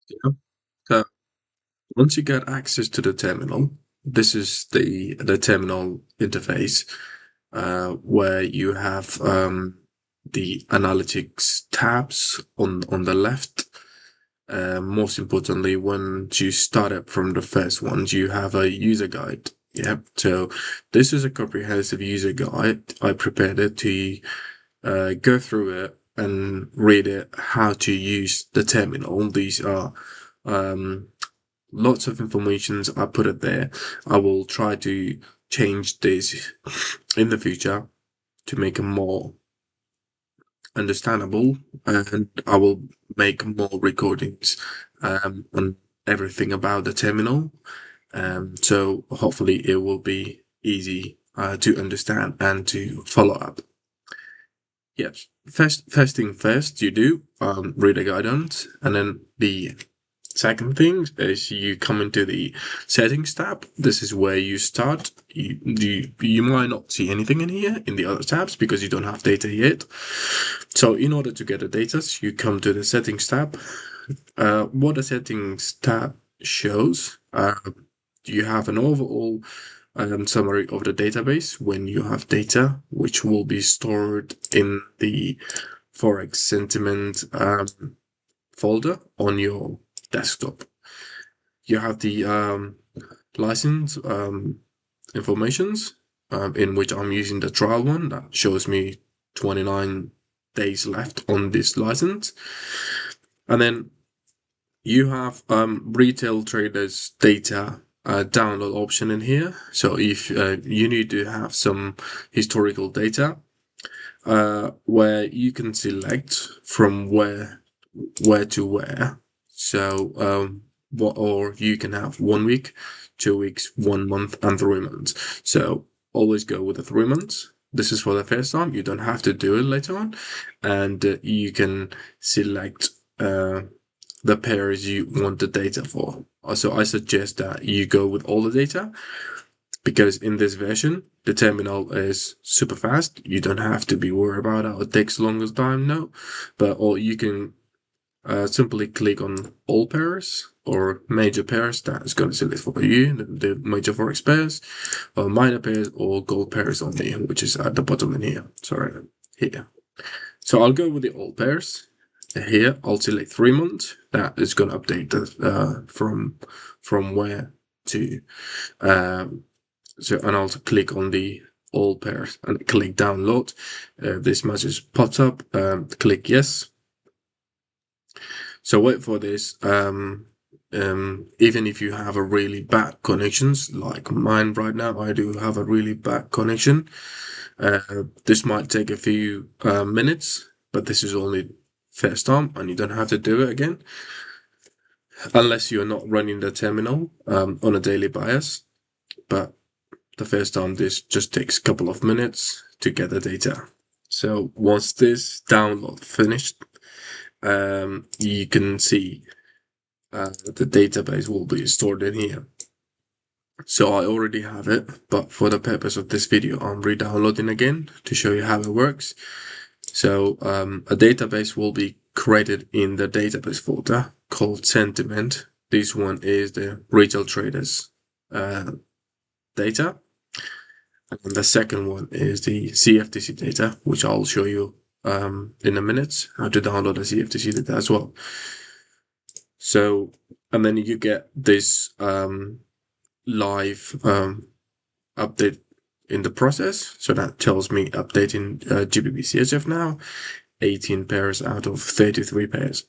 Yeah. So once you get access to the terminal, this is the terminal interface where you have the analytics tabs on the left. Most importantly, when you start up from the first ones, you have a user guide. Yep. So this is a comprehensive user guide. I prepared it to go through it and read it how to use the terminal. These are um, lots of informations. I put it there. I will try to change this in the future to make it more understandable, and I will make more recordings on everything about the terminal. So hopefully it will be easy to understand and to follow up. Yes. First thing first, you do read the guidance, and then the second thing is you come into the settings tab. This is where you start. You might not see anything in here in the other tabs because you don't have data yet. So in order to get the data, you come to the settings tab. What the settings tab shows, you have an overall summary of the database when you have data, which will be stored in the Forex sentiment folder on your desktop. You have the license informations, in which I'm using the trial one that shows me 29 days left on this license. And then you have retail traders data download option in here. So if you need to have some historical data, where you can select from where to where. So or you can have 1 week, 2 weeks, 1 month, and 3 months. So always go with the 3 months. This is for the first time. You don't have to do it later on, and you can select the pairs you want the data for. Also, I suggest that you go with all the data because in this version, the terminal is super fast. You don't have to be worried about it. It takes the longest time now, but or you can simply click on all pairs or major pairs. That is going to select for you the major forex pairs, or minor pairs, or gold pairs only, which is at the bottom in here. Sorry, here. So I'll go with the all pairs. Here I'll select 3 months. That is going to update the from where to so, and I'll click on the all pairs and click download. This message pops up. Click yes. So wait for this. Even if you have a really bad connections, like mine right now, I do have a really bad connection. This might take a few minutes, but this is only first time, and you don't have to do it again unless you're not running the terminal on a daily bias. But the first time, this just takes a couple of minutes to get the data. So once this download finished, you can see the database will be stored in here. So I already have it, but for the purpose of this video, I'm re-downloading again to show you how it works. So a database will be created in the database folder called sentiment. This one is the retail traders data. And the second one is the CFTC data, which I'll show you in a minute how to download the CFTC data as well. So, and then you get this live update in the process. So that tells me updating GBP CHF now, 18 pairs out of 33 pairs.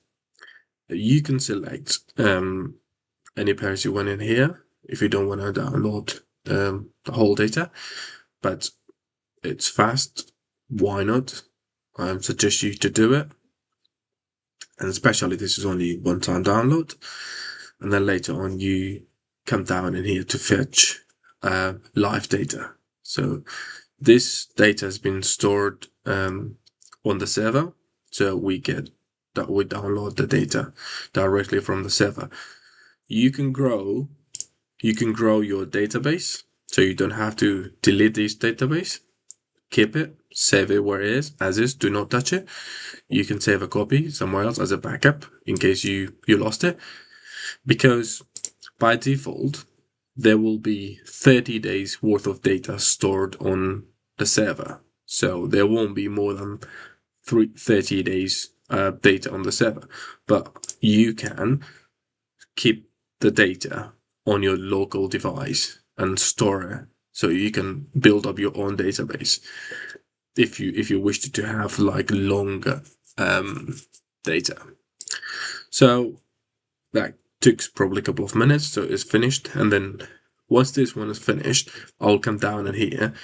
You can select any pairs you want in here if you don't want to download the whole data, but it's fast. Why not? I suggest you to do it. And especially this is only one-time download. And then later on, you come down in here to fetch live data. So this data has been stored on the server. So we download the data directly from the server. You can grow your database. So you don't have to delete this database. Keep it, save it where it is, as is, do not touch it. You can save a copy somewhere else as a backup in case you lost it. because by default, there will be 30 days worth of data stored on the server. So there won't be more than 30 days data on the server. But you can keep the data on your local device and store it, so you can build up your own database if you wish to have like longer data. So that took probably a couple of minutes, so it's finished. And then once this one is finished, I'll come down in here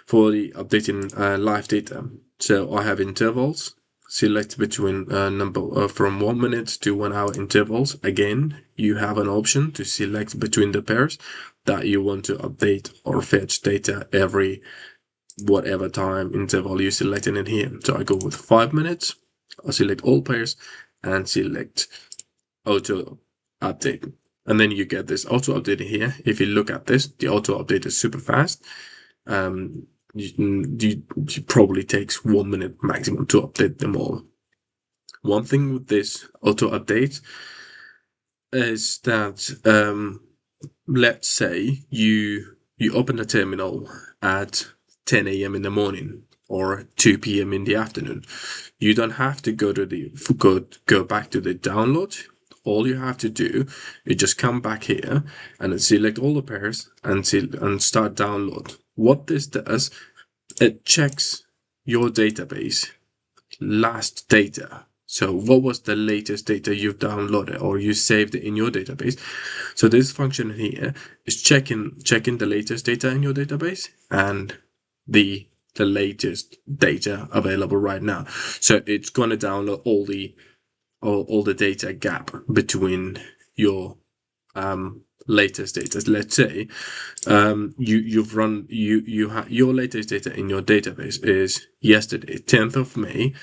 for the updating live data. So I have intervals. Select between number from 1 minute to 1 hour intervals. Again, you have an option to select between the pairs that you want to update or fetch data every whatever time interval you selected in here. So I go with 5 minutes. I'll select all pairs and select auto update. And then you get this auto update here. If you look at this, the auto update is super fast. It probably takes 1 minute maximum to update them all. One thing with this auto update is that let's say you open the terminal at 10 a.m. in the morning or 2 p.m. in the afternoon. You don't have to go back to the download. All you have to do is just come back here and select all the pairs and start download. What this does, it checks your database last data. So what was the latest data you've downloaded or you saved in your database? So this function here is checking the latest data in your database and the latest data available right now. So it's going to download all the data gap between your latest data. Let's say your latest data in your database is yesterday, 10th of May,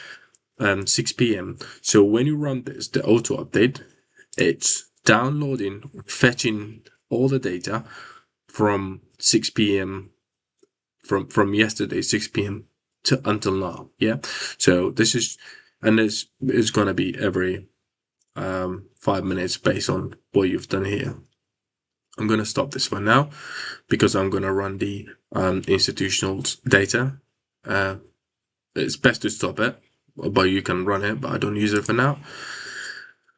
6 p.m. So when you run this, the auto update, it's downloading, fetching all the data from 6 p.m. from yesterday 6 p.m. to until now. Yeah. So this is going to be every 5 minutes based on what you've done here. I'm going to stop this for now because I'm going to run the institutional data. It's best to stop it, but you can run it, but I don't use it for now.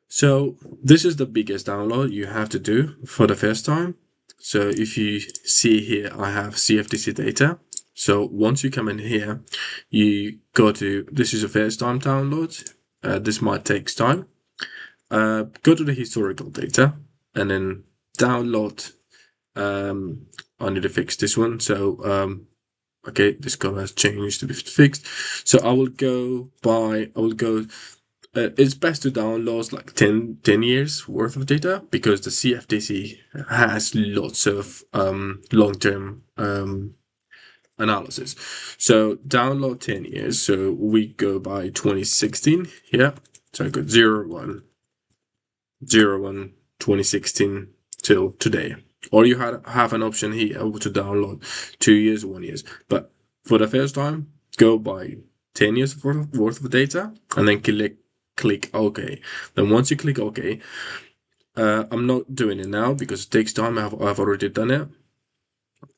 So this is the biggest download you have to do for the first time. So if you see here, I have CFTC data. So once you come in here, you go to, this is a first time download. This might take time. Go to the historical data and then download. I need to fix this one. So, okay, this color has changed to be fixed. So I will go, it's best to download like 10 years worth of data because the CFTC has lots of long-term analysis. So download 10 years. So we go by 2016. Yeah. So I got 01, 2016 till today. Or you have an option here to download 2 years, 1 year. But for the first time, go by 10 years worth of data and then click OK. Then once you click OK, I'm not doing it now because it takes time. I've already done it.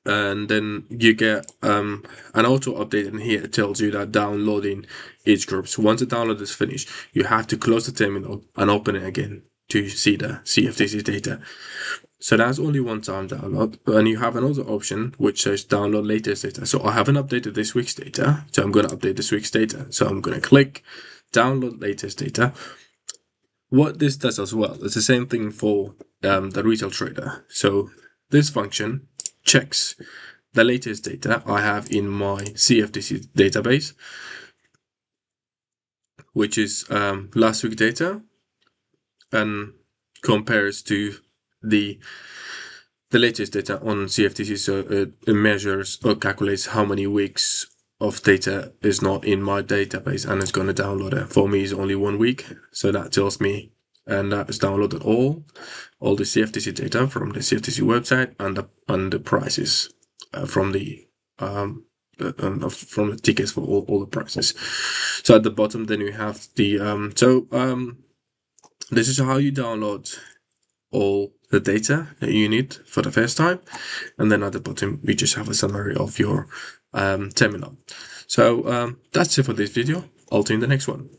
And then you get an auto update in here. It tells you that downloading each group. So once the download is finished, you have to close the terminal and open it again to see the CFTC data. So that's only one time download. And you have another option which says download latest data. So I haven't updated this week's data. So I'm going to update this week's data. So I'm going to click download latest data. What this does as well, it's the same thing for the retail trader. So this function checks the latest data I have in my CFTC database, which is last week data, and compares to the latest data on CFTC. So it measures or calculates how many weeks of data is not in my database and it's going to download it. For me, it's only 1 week. So that tells me, and that is downloaded all the CFTC data from the CFTC website and the prices from the tickets for all the prices. So at the bottom, then we have the this is how you download all the data that you need for the first time. And then at the bottom, we just have a summary of your terminal. So that's it for this video. I'll see you in the next one.